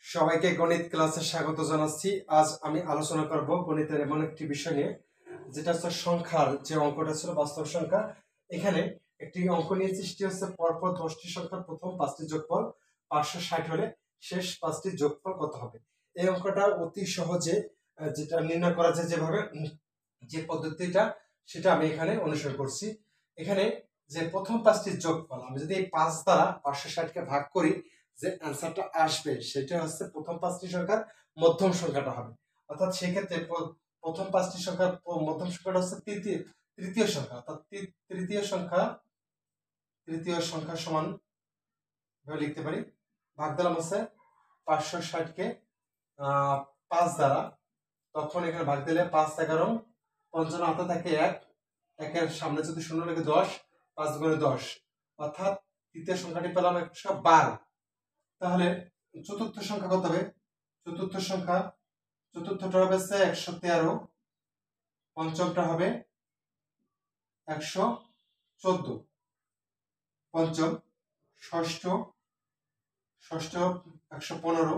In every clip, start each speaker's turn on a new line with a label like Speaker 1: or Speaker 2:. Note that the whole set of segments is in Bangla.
Speaker 1: সবাইকে গণিত ক্লাসে স্বাগত জানাচ্ছি। আজ আমি আলোচনা করব গণিতের এমন একটি বিষয় নিয়ে যেটা হচ্ছে সংখ্যার যে অঙ্কটা ছিল বাস্তব সংখ্যা। এখানে একটি অঙ্ক নিয়েছি, সেটি হচ্ছে পরপর 10টি সংখ্যার প্রথম 5টি যোগফল 560 হলে শেষ 5টি যোগফল কত হবে। এই অঙ্কটা অতি সহজে যেটা নির্ণয় করা যায় যেভাবে যে পদ্ধতিটা সেটা আমি এখানে অনুসরণ করছি। এখানে যে প্রথম 5টি যোগফল আমি যদি এই 5 দ্বারা 560কে ভাগ করি, যে অ্যান্সারটা আসবে সেটা হচ্ছে প্রথম 5টি সংখ্যার মধ্যম সংখ্যাটা হবে। অর্থাৎ সেই ক্ষেত্রে প্রথম 5টি সংখ্যার মধ্যম সংখ্যাটা হচ্ছে তৃতীয় সংখ্যা। অর্থাৎ তৃতীয় সংখ্যা সমান ভাবে লিখতে পারি, ভাগ দিলাম হচ্ছে 560কে 5 দ্বারা। তখন এখানে ভাগ দিলে 5 11 55 হাতে থাকে 1, একের সামনে যদি শূন্য লিখে 10, 5 গুণে 10, অর্থাৎ তৃতীয় সংখ্যাটি পেলাম 112। তাহলে চতুর্থ সংখ্যা কত হবে? চতুর্থটা হবে 113, পঞ্চমটা হবে 114, পঞ্চম। ষষ্ঠ 115,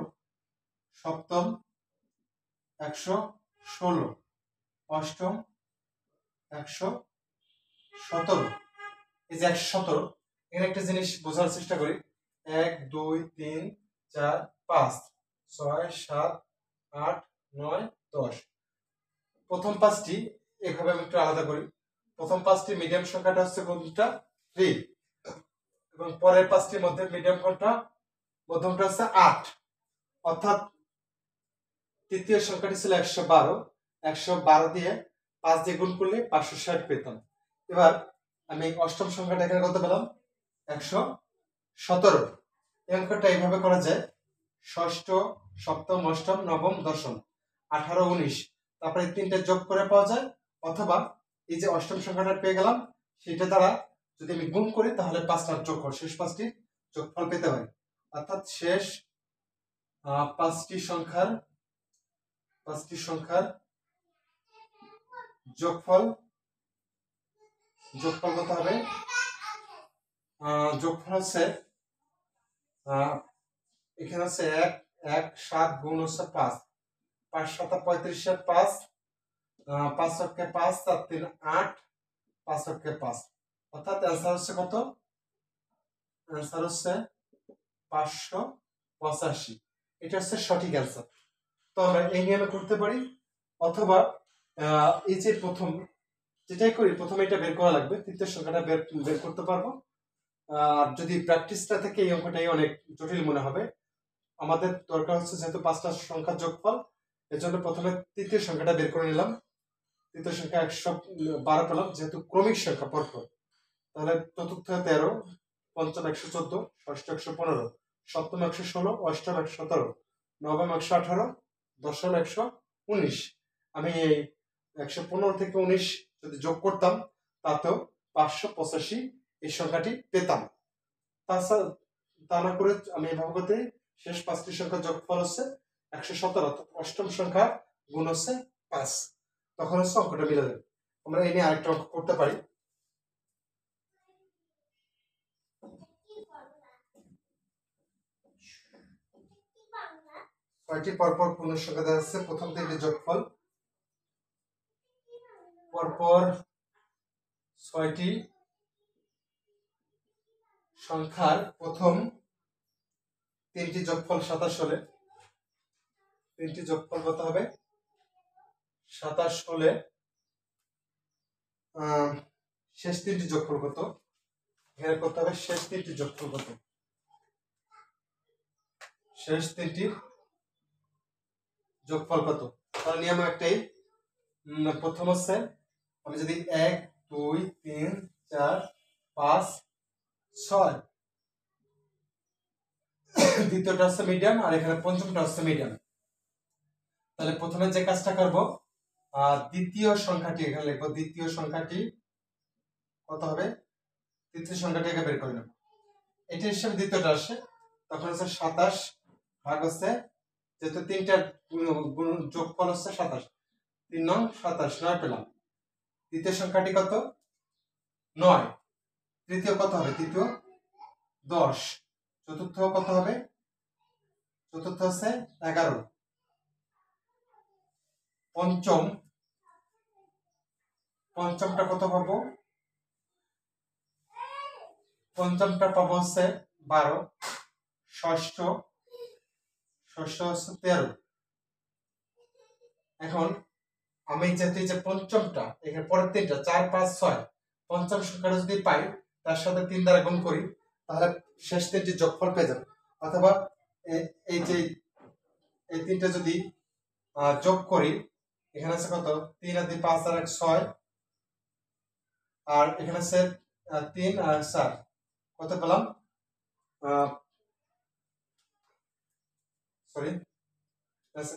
Speaker 1: সপ্তম 116, অষ্টম 117। এই যে 117, এখানে একটা জিনিস বোঝার চেষ্টা করি। 1 2 3 4 5 6 7 8 9 10। প্রথম 5টি এভাবে আমি একটু আলাদা করি। প্রথম 5টি মিডিয়াম সংখ্যাটা হচ্ছে কোনটা? 3, এবং পরের 5টির মধ্যে মিডিয়াম কোনটা? মধ্যমটা হচ্ছে 8। অর্থাৎ তৃতীয় সংখ্যাটি ছিল 112 দিয়ে 5 দিয়ে গুণ করলে 560 পেতাম। এবার আমি অষ্টম সংখ্যাটা এখানে কত পেলাম? 117। এই অঙ্কটা এইভাবে করা যায়, ষষ্ঠ, সপ্তম, অষ্টম, নবম, দশম, 18 19, তারপরে এই তিনটা যোগ করে পাওয়া যায়। অথবা এই যে অষ্টম সংখ্যাটা পেয়ে গেলাম, সেটা দ্বারা যদি আমি গুণ করি তাহলে 5টার যোগফল, শেষ 5টি যোগফল পেতে পারি। অর্থাৎ শেষ 5টি সংখ্যার যোগফল কত হবে? যোগফল হচ্ছে এখানে হচ্ছে 1 7 গুণ হচ্ছে 5, 5 7 35, 5 5 অক্ষে 5, 4 3 8, 5 অক্ষে 5। অর্থাৎ অ্যান্সার হচ্ছে কত? অ্যান্সার হচ্ছে 585। এটা হচ্ছে সঠিক অ্যান্সার। তো আমরা এই নিয়মে করতে পারি, অথবা এই যে প্রথম যেটাই করি প্রথমে এটা বের করা লাগবে, তৃতীয় সংখ্যাটা বের করতে পারবো। আর যদি প্র্যাকটিসটা থেকে এই অঙ্কটাই অনেক জটিল মনে হবে। আমাদের দরকার হচ্ছে যেহেতু 5টা সংখ্যার যোগফল, এর জন্য প্রথমে তৃতীয় সংখ্যাটা বের করে নিলাম। তৃতীয় সংখ্যা 112 পেলাম, যেহেতু ক্রমিক সংখ্যা পরপর। তাহলে চতুর্থ 13, পঞ্চম 114, ষষ্ঠ 115, সপ্তম 116, অষ্টম 117, নবম 118, দশম 119। আমি এই 115 থেকে 19 যদি যোগ করতাম তাতেও 585 এই সংখ্যাটি পেতাম। তা না করে আমি এভাবে করতে শেষ 5টি সংখ্যার যোগফল হচ্ছে 117, অর্থাৎ অষ্টম সংখ্যা গুণ হচ্ছে 5, তখন হচ্ছে অঙ্কটা মিলে যাবে। আমরা এই নিয়ে আরেকটা অঙ্ক করতে পারি। ছয়টি পরপর পূর্ণ সংখ্যা দেওয়া আছে, প্রথম 3টি যোগফল পরপর 6টি সংখ্যার প্রথম 3টি যোগফল 27 হলে 3টি যোগফল কত হবে? 27 হলে শেষ 3টি যোগফল কত? এখানে করতে হবে শেষ 3টি যোগফল কত? শেষ 3টির যোগফল কত? তাহলে নিয়ম একটাই, প্রথম হচ্ছে আমি যদি 1 2 3 4 5 6, দ্বিতীয়টা হচ্ছে মিডিয়াম, আর এখানে পঞ্চমটা হচ্ছে মিডিয়াম। তাহলে প্রথমে যে কাজটা করব, দ্বিতীয় সংখ্যাটি এখানে লিখবো। দ্বিতীয় সংখ্যাটি কত হবে? তৃতীয় সংখ্যাটিকে বের করে নেব, এটা হিসেবে দ্বিতীয়টা আসে। তখন হচ্ছে 27 ভাগ হচ্ছে, যেহেতু 3টা যোগফল হচ্ছে 27, 3 9 27, 9 পেলাম। তৃতীয় সংখ্যাটি কত? 9। তৃতীয় কত হবে? তৃতীয় 10। চতুর্থ কত হবে? চতুর্থ হচ্ছে 11, পঞ্চমটা কত পাবো? পঞ্চমটা পাবো হচ্ছে 12, ষষ্ঠ হচ্ছে 13। এখন আমি যেহেতু যে পঞ্চমটা এখানে পরের তিনটা 4, 5, 6 পঞ্চম সংখ্যাটা যদি পাই তার সাথে 3 দ্বারা গুণ করি তাহলে শেষ তিনটি যোগফল পেয়ে যাবে। অথবা এই যে এই তিনটা যদি যোগ করি, এখানে আছে কত? 3 আর 2 5 আর 1 6, আর এখানে আছে 3 আর 4, কত পেলাম? সরি,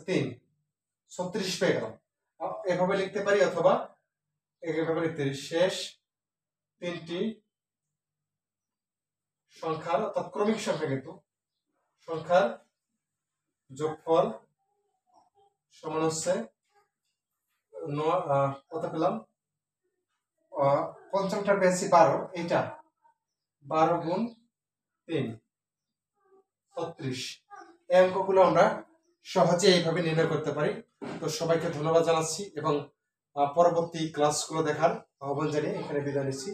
Speaker 1: 3, 36 পেয়ে গেলাম। এভাবে লিখতে পারি অথবা এভাবে লিখতে পারি। শেষ তিনটি সংখ্যার অর্থাৎ ক্রমিক সংখ্যা, কিন্তু সংখ্যার যোগফল সমান হচ্ছে কত পেলাম? পঞ্চমটা পেয়েছি 12, এইটা 12 গুণ 3 36। এই অঙ্কগুলো আমরা সহজে এইভাবে নির্ণয় করতে পারি। তো সবাইকে ধন্যবাদ জানাচ্ছি এবং পরবর্তী ক্লাসগুলো দেখার আহ্বান জানিয়ে এখানে বিদায় নিচ্ছি।